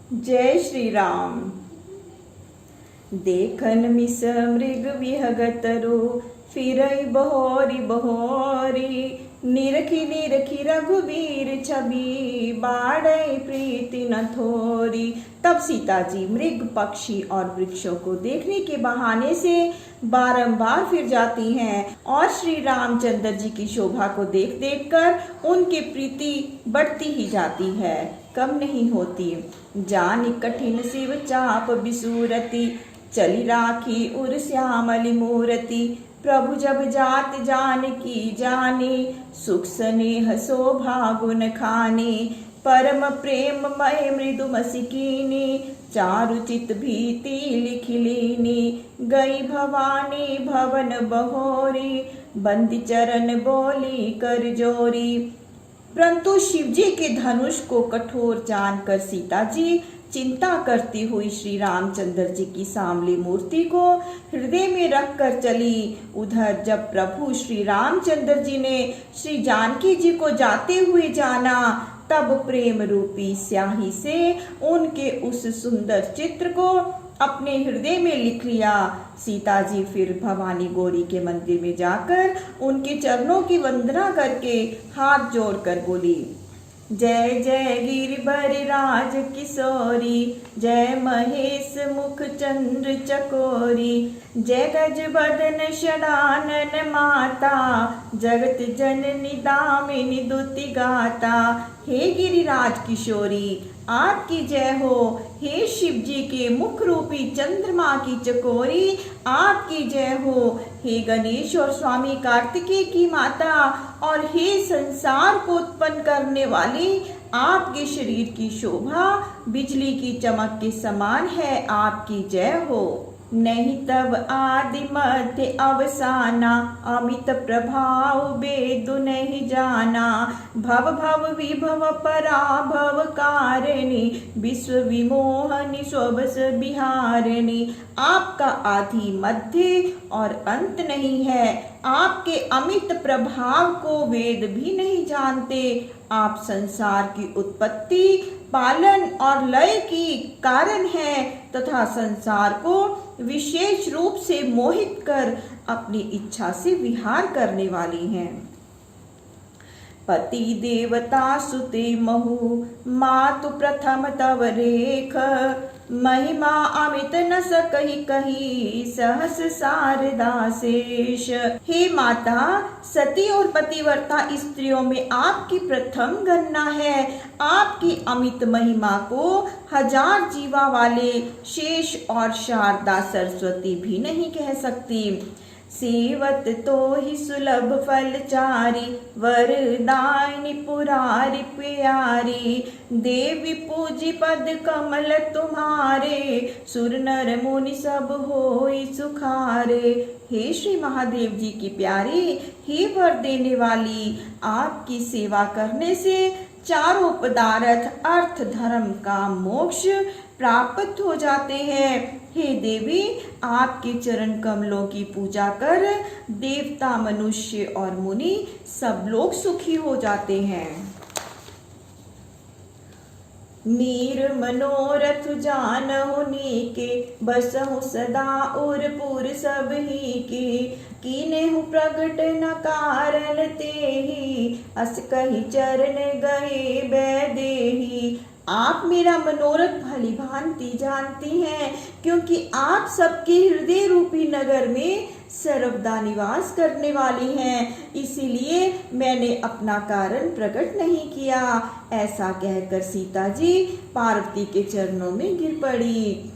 जय श्री राम। देखन मिस मृग विहगतरु फिरई बहोरी बहोरी, निरखी निरखी रघुवीर छवि बाड़ई प्रीति न थोरी। तब सीता जी मृग पक्षी और वृक्षों को देखने के बहाने से बारंबार फिर जाती हैं और श्री रामचंद्र जी की शोभा को देख देख कर उनकी प्रीति बढ़ती ही जाती है, कम नहीं होती। जानी कठिन शिव चाप बिसूरती, चली राखी उर श्यामली मूरति। प्रभु जब जात जान की जानी, सुख स्नेह शोभा गुण खानी। परम प्रेम मय मृदु मसिकीनी, चारु चित भीति लिख लीनी। गई भवानी भवन बहोरी, बंदी चरण बोली कर जोरी। परंतु शिवजी के धनुष को कठोर जानकर सीता जी चिंता करती हुई श्री रामचंद्र जी की सांवली मूर्ति को हृदय में रखकर चली। उधर जब प्रभु श्री रामचंद्र जी ने श्री जानकी जी को जाते हुए जाना, तब प्रेम रूपी स्याही से उनके उस सुंदर चित्र को अपने हृदय में लिख लिया। सीता जी फिर भवानी गौरी के मंदिर में जाकर उनके चरणों की वंदना करके हाथ जोड़कर बोली, जय जय गिरिवर राज किशोरी, जय महेश मुख चंद्र चकोरी। जय गज बदन षडानन माता, जगत जननी दामिनी दुति गाता। हे गिरिराज किशोरी, आपकी जय हो। हे शिव जी के मुख रूपी चंद्रमा की चकोरी, आपकी जय हो। हे गणेश और स्वामी कार्तिकेय की माता, और हे संसार को उत्पन्न करने वाली, आपके शरीर की शोभा बिजली की चमक के समान है, आपकी जय हो। नहीं तब आदि मध्य अवसाना, अमित प्रभाव बेदु नहीं जाना। भव भव विभव पराभव कारिणी, विश्व विमोहनी स्वबस बिहारिणी। आपका आदि मध्य और अंत नहीं है, आपके अमित प्रभाव को वेद भी नहीं जानते। आप संसार की उत्पत्ति, पालन और लय की कारण है तथा संसार को विशेष रूप से मोहित कर अपनी इच्छा से विहार करने वाली हैं। पति देवता सुते महु, मातु प्रथम तव रेख। महिमा अमित न सकहि कही, सहस शारदा शेष। हे माता, सती और पतिव्रता स्त्रियों में आपकी प्रथम गणना है। आपकी अमित महिमा को हजार जीवा वाले शेष और शारदा सरस्वती भी नहीं कह सकती। सेवत तो ही सुलभ फलचारी, वरदायिनी पुरारी प्यारी। देवी पूजी पद कमल तुम्हारे, सुर नर मुनि सब होई सुखारे। हे श्री महादेव जी की प्यारी, हे वर देने वाली, आपकी सेवा करने से चारों पदार्थ अर्थ धर्म काम मोक्ष प्राप्त हो जाते हैं। हे देवी, आपके चरण कमलों की पूजा कर देवता मनुष्य और मुनि सब लोग सुखी हो जाते हैं। मीर मनोरथ जानहु नीके, बसहु सदा उर पुर सब ही के। कीनेहु प्रगट न कारण तेहि, अस कहि चरण गए बैदेही। आप मेरा मनोरथ भली भांति जानती हैं, क्योंकि आप सबके हृदय रूपी नगर में सर्वदा निवास करने वाली हैं। इसीलिए मैंने अपना कारण प्रकट नहीं किया। ऐसा कहकर सीता जी पार्वती के चरणों में गिर पड़ी।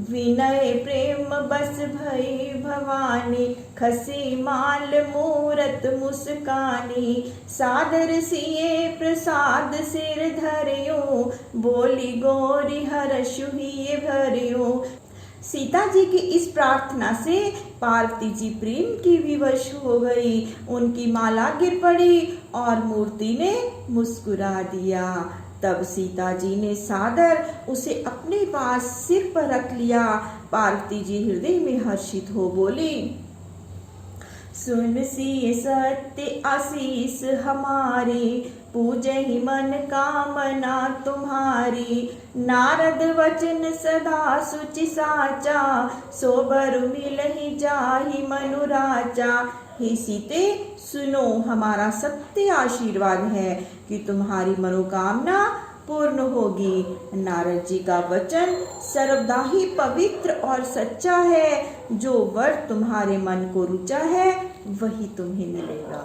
विनय प्रेम बस भई भवानी, खसी माल मूरत मुस्कानी। सादर सिए प्रसाद सिर धरियो, बोली गौरी हर्षु हिय भरियो। सीता जी की इस प्रार्थना से पार्वती जी प्रेम की विवश हो गई। उनकी माला गिर पड़ी और मूर्ति ने मुस्कुरा दिया। तब सीता जी ने सादर उसे अपने पास सिर पर रख लिया। पार्वती जी हृदय में हर्षित हो बोली, सुन सी सत्य आशीष हमारी, पूजे ही मन कामना तुम्हारी। नारद वचन सदा सुचि साचा, सो बर मिलहि जाहि मनुराचा। हे सीते, सुनो, हमारा सत्य आशीर्वाद है कि तुम्हारी मनोकामना पूर्ण होगी। नारद जी का वचन सर्वदा ही पवित्र और सच्चा है। जो वर तुम्हारे मन को रुचा है वही तुम्हें मिलेगा।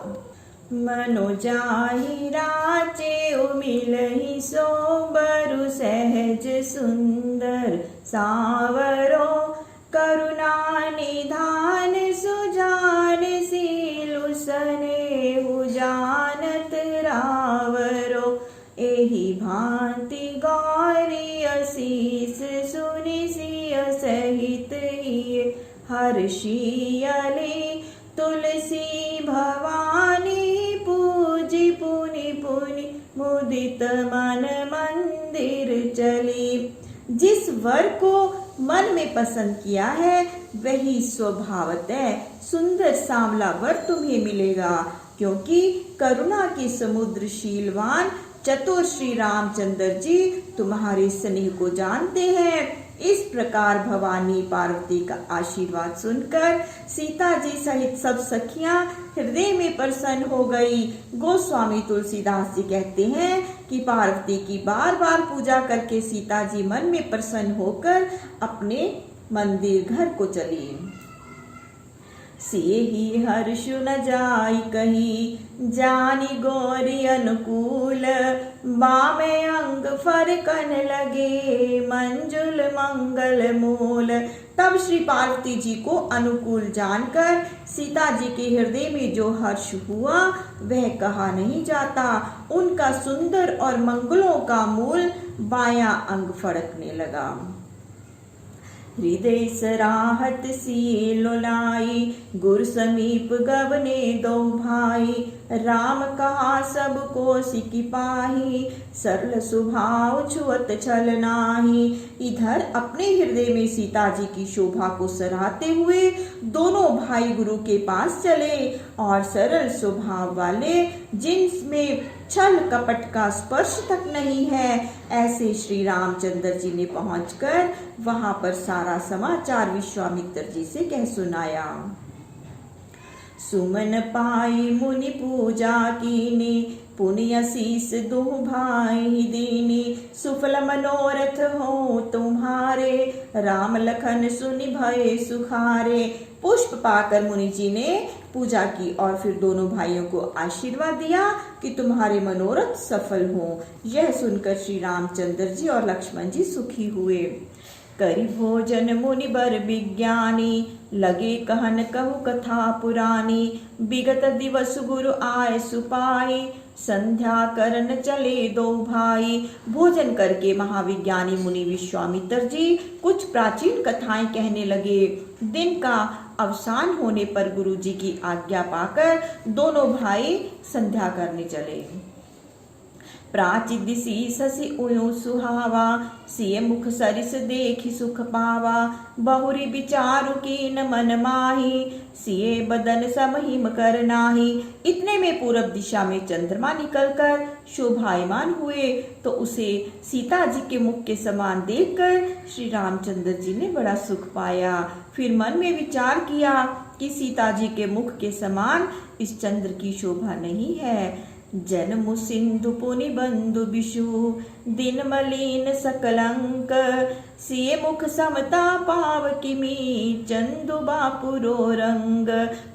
मनो जाहि राचे मिलहि सो बरु सहज सुंदर सावरो। करुणा निधान सुजान सीलु सनेहु जानत रावरो। एहि भांति गौरी असीस सुनि सिय सहित ही हर्षियले। तुलसी भवानी पूजी पुनि पुनि मुदित मन मंदिर चली। जिस वर को मन में पसंद किया है वही स्वभावतः सुंदर सांवला वर तुम्हें मिलेगा, क्योंकि करुणा के समुद्र शीलवान चतुर श्री रामचंद्र जी तुम्हारे स्नेह को जानते हैं। इस प्रकार भवानी पार्वती का आशीर्वाद सुनकर सीता जी सहित सब सखियां हृदय में प्रसन्न हो गई। गोस्वामी तुलसीदास जी कहते हैं कि पार्वती की बार बार पूजा करके सीता जी मन में प्रसन्न होकर अपने मंदिर घर को चली। सिए ही हर्षु न जाई कही, जानी गौरी अनुकूल। बामे अंग फरकन लगे, मंजुल मंगल मूल। तब श्री पार्वती जी को अनुकूल जानकर सीता जी के हृदय में जो हर्ष हुआ वह कहा नहीं जाता। उनका सुंदर और मंगलों का मूल बायां अंग फड़कने लगा। हृदय सराहत सी लुलाई, गुर समीप गवने दो भाई। राम कहा सब को सिकि पाही, सरल स्वभाव छुअत छल नाही। इधर अपने हृदय में सीता जी की शोभा को सराहते हुए दोनों भाई गुरु के पास चले और सरल स्वभाव वाले, जिनमें छल कपट का स्पर्श तक नहीं है, ऐसे श्री रामचंद्र जी ने पहुंचकर वहां पर सारा समाचार विश्वामित्र जी से कह सुनाया। सुमन पाई मुनि पूजा कीनी, पुण्य शीस दो भाई दीनी। सुफल मनोरथ हो तुम्हारे, राम लखन सुनि भय सुखारे। पुष्प पाकर मुनि जी ने पूजा की और फिर दोनों भाइयों को आशीर्वाद दिया कि तुम्हारे मनोरथ सफल हो। यह सुनकर श्री रामचंद्र जी और लक्ष्मण जी सुखी हुए। करि भोजन मुनि बर विज्ञानी, लगे कहन कहु कथा पुरानी। विगत दिवस गुरु आय सुपाई, संध्या करन चले दो भाई। भोजन करके महाविज्ञानी मुनि विश्वामित्र जी कुछ प्राचीन कथाएं कहने लगे। दिन का अवसान होने पर गुरु जी की आज्ञा पाकर दोनों भाई संध्या करने चले। प्राची दिसी ससी उयो सुहावा, सिय मुख सरिस देखि सुख पावा। बहुरी विचारु कीन मन माही, सिए बदन समहिम कर नाही। इतने में पूरब दिशा में चंद्रमा निकलकर शोभायमान हुए तो उसे सीता जी के मुख के समान देखकर श्री रामचंद्र जी ने बड़ा सुख पाया। फिर मन में विचार किया कि सीता जी के मुख के समान इस चंद्र की शोभा नहीं है। जन्म सिंधु पुनि बंधु विषु, दिन मलिन सकलंक। सिए मुख समता पाव किमी, चंदु बापुरो रंग।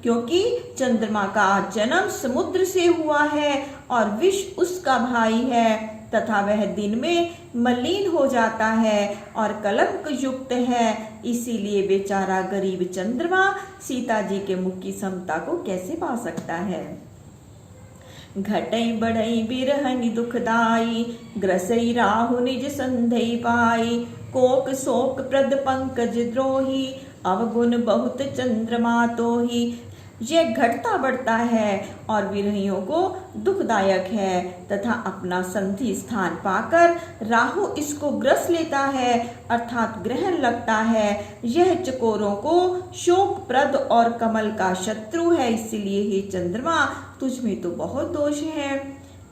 क्योंकि चंद्रमा का जन्म समुद्र से हुआ है और विष उसका भाई है तथा वह दिन में मलिन हो जाता है और कलंक युक्त है, इसीलिए बेचारा गरीब चंद्रमा सीता जी के मुख की समता को कैसे पा सकता है। घटई बढ़ई बिरहनि दुखदाई, ग्रसई राहु निज संधई पाई। कोक शोक प्रद पंकज द्रोही, अवगुण बहुत चंद्रमा तोही। यह घटता बढ़ता है और विरहियों को दुखदायक है तथा अपना संधि स्थान पाकर राहु इसको ग्रस लेता है अर्थात ग्रहण लगता है। यह चकोरों को शोक प्रद और कमल का शत्रु है, इसलिए हे चंद्रमा तुझ में तो बहुत दोष है।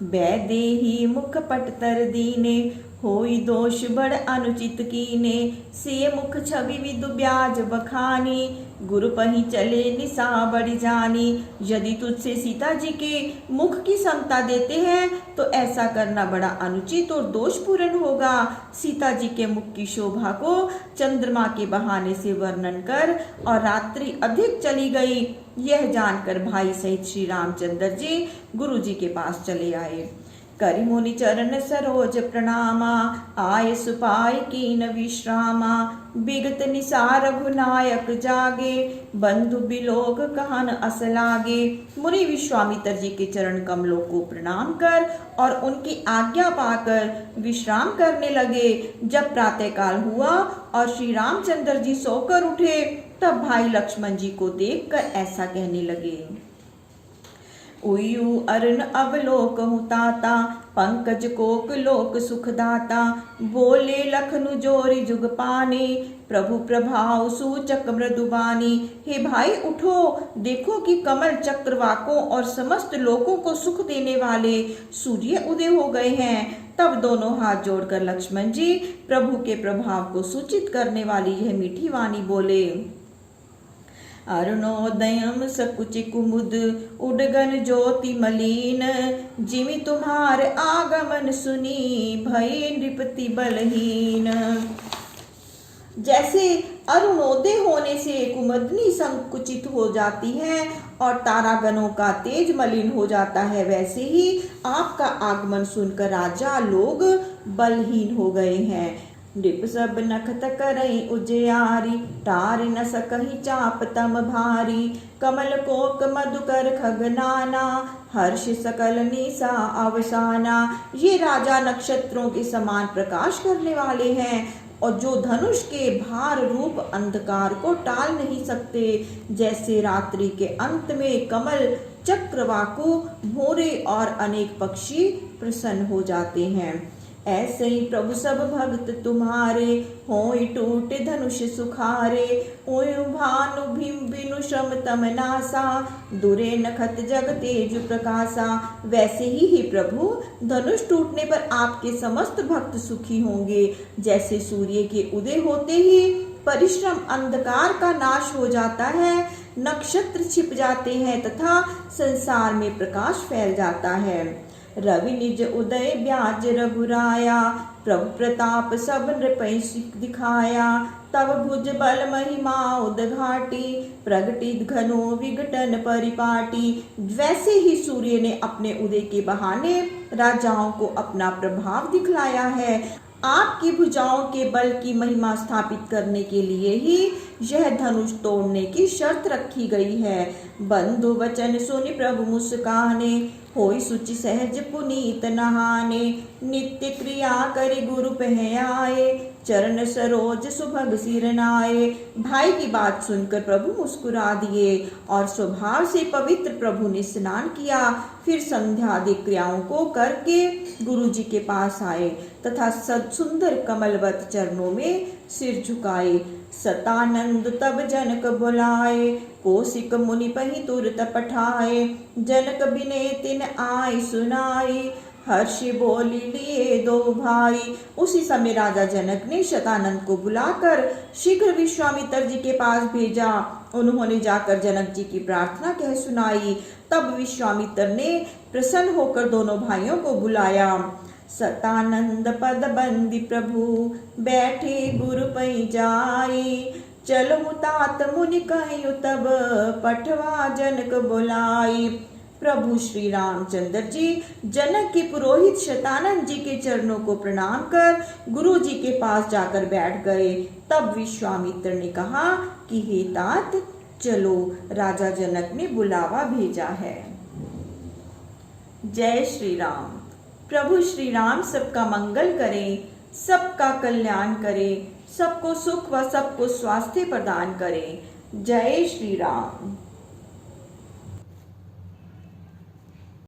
बैदेही मुख पट तर दीने, होई दोष बड़ अनुचित कीने, से मुख छवि विदु ब्याज बखानी, गुरु पही चले निशा बड़ी जानी। यदि तुझसे सीता जी के मुख की समता देते हैं तो ऐसा करना बड़ा अनुचित और दोषपूर्ण होगा। सीता जी के मुख की शोभा को चंद्रमा के बहाने से वर्णन कर और रात्रि अधिक चली गई, यह जानकर भाई सहित श्री रामचंद्र जी गुरु जी के पास चले आए। करि मुनि चरण सरोज प्रणामा, आय सुपाय कीन विश्रामा। बिगत निसार रघुनायक जागे, बंधु बिलोक कहन अस लागे। मुनि विश्वामित्र जी के चरण कमलों को प्रणाम कर और उनकी आज्ञा पाकर विश्राम करने लगे। जब प्रातःकाल हुआ और श्री रामचंद्र जी सोकर उठे, तब भाई लक्ष्मण जी को देखकर ऐसा कहने लगे। उयु अरुण अवलोकहु ताता, पंकज कोक लोक सुखदाता। बोले लखनु जोरी जुग पाने, प्रभु प्रभाव सूचक मृदुबानी। हे भाई उठो, देखो कि कमल चक्रवाकों और समस्त लोकों को सुख देने वाले सूर्य उदय हो गए हैं। तब दोनों हाथ जोड़कर लक्ष्मण जी प्रभु के प्रभाव को सूचित करने वाली यह मीठी वाणी बोले। अरुणोदयम सकुचि कुमुद, उडगन ज्योति मलिन। जिमि तुम्हार आगमन सुनी, भय नृपति बलहीन। जैसे अरुणोदय होने से कुमुदनी संकुचित हो जाती है और तारागणों का तेज मलिन हो जाता है, वैसे ही आपका आगमन सुनकर राजा लोग बलहीन हो गए हैं। नृप सब नखत करई उजियारी, टार न सकहि चाप तम भारी। कमल कोक मधुकर खगनाना, हर्ष सकल निशा अवसाना। ये राजा नक्षत्रों के समान प्रकाश करने वाले हैं और जो धनुष के भार रूप अंधकार को टाल नहीं सकते। जैसे रात्रि के अंत में कमल चक्रवाको भोरे और अनेक पक्षी प्रसन्न हो जाते हैं, ऐसे ही प्रभु सब भक्त तुम्हारे, होई टूटे धनुष सुखारे। ओयु भानु भीम बिनु श्रम तम नासा, दुरे नखत जग तेज प्रकाशा। वैसे ही प्रभु धनुष टूटने पर आपके समस्त भक्त सुखी होंगे। जैसे सूर्य के उदय होते ही परिश्रम अंधकार का नाश हो जाता है, नक्षत्र छिप जाते हैं तथा संसार में प्रकाश फैल जाता है। रवि निज उदय ब्याज रघुराया, प्रभु प्रताप सब नृपै दिखाया। तब भुज बल महिमा उदघाटी, प्रगटित घनो विघटन परिपाटी। वैसे ही सूर्य ने अपने उदय के बहाने राजाओं को अपना प्रभाव दिखलाया है। आपकी भुजाओं के बल की महिमा स्थापित करने के लिए ही यह धनुष तोड़ने की शर्त रखी गई है। बंधु वचन सुनि प्रभु मुस्काने, होई सुचि सहज पुनीत नहाने। नित्य क्रिया करि गुरु पह आए, चरण सरोज सुभग सिर नाए। भाई की बात सुनकर प्रभु मुस्कुरा दिए और स्वभाव से पवित्र प्रभु ने स्नान किया। फिर संध्या आदि क्रियाओं को करके गुरु जी के पास आए तथा सुंदर कमलवत चरणों में सिर झुकाए। सतानंद तब जनक बुलाए, कौशिक मुनि पहि तुरत पठाए। जनक बिने तिन आय सुनाई, हर्ष बोली लिए दो भाई। उसी समय राजा जनक ने शतानंद को बुलाकर शीघ्र विश्वामित्र जी के पास भेजा। उन्होंने जाकर जनक जी की प्रार्थना कह सुनाई। तब विश्वामित्र ने प्रसन्न होकर दोनों भाइयों को बुलाया। सतानंद पद बंदी प्रभु, बैठे गुरु पै जाई। चलो तात मुनि कहियो तब, पठवा जनक बुलाई। प्रभु श्री रामचंद्र जी जनक के पुरोहित शतानंद जी के चरणों को प्रणाम कर गुरु जी के पास जाकर बैठ गए। तब विश्वामित्र ने कहा कि हे तात, चलो, राजा जनक ने बुलावा भेजा है। जय श्री राम। प्रभु श्री राम सबका मंगल करें, सबका कल्याण करें, सबको सुख व सबको स्वास्थ्य प्रदान करें। जय श्री राम।